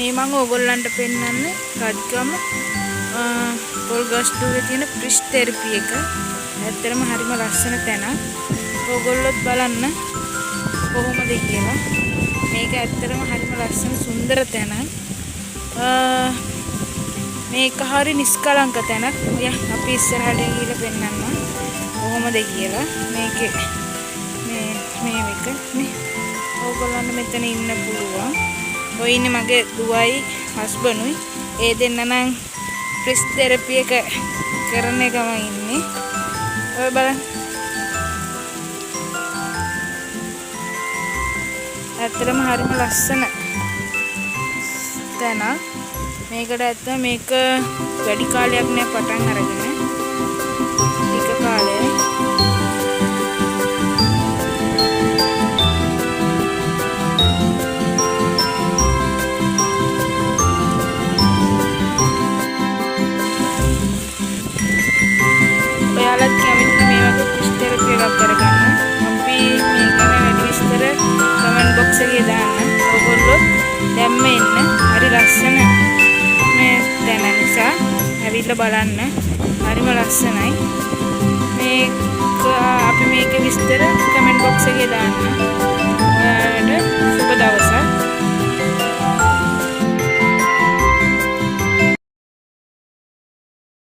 මේ මම ඕගොල්ලන්ට පෙන්නන්නේ රජගම පොල්ගස්ටුවේ තියෙන ෆිෂ් තෙරපි එක. ඇත්තටම හරිම ලස්සන තැනක්. ඕගොල්ලොත් බලන්න කොහොමද කියලා. මේක ඇත්තටම හරිම ලස්සන සුන්දර තැනක්. මේක හරි නිස්කලංක තැනක්. අපි ඉස්සරහට ගිහලා පෙන්නන්න කොහොමද කියලා. මේකේ මේ එක නේ ඕගොල්ලන්ට මෙතන ඉන්න පුළුවන්. ඔය ඉන්නේ මගේ දුවයි හස්බන්ඩ්ුයි. ඒ දෙන්න නම් ෆිෂ් තෙරපි එක කරන එකම ඉන්නේ. ඔය බලන්න. ඇත්තටම හරිම ලස්සන තැනක්. මේකට ඇත්තම මේක වැඩි කාලයක් නෑ පටන් අරගෙන. ටික කාලේ ඔයාලත් කැමතිද මේ වගේ ෆිෂ් තෙරපි එකක් කරගන්න? අපි මේක වැඩි විස්තර කමෙන්ට් බොක්ස් එකේ දාන්න. ඔයගොල්ලෝ දැම්ම ඉන්න හරි ලස්සන මේ දැන නිසා ඇවිල්ලා බලන්න. හරිම ලස්සනයි. මේක අපි මේකේ විස්තර කමෙන්ට් බොක්ස් එකේ දාන්න.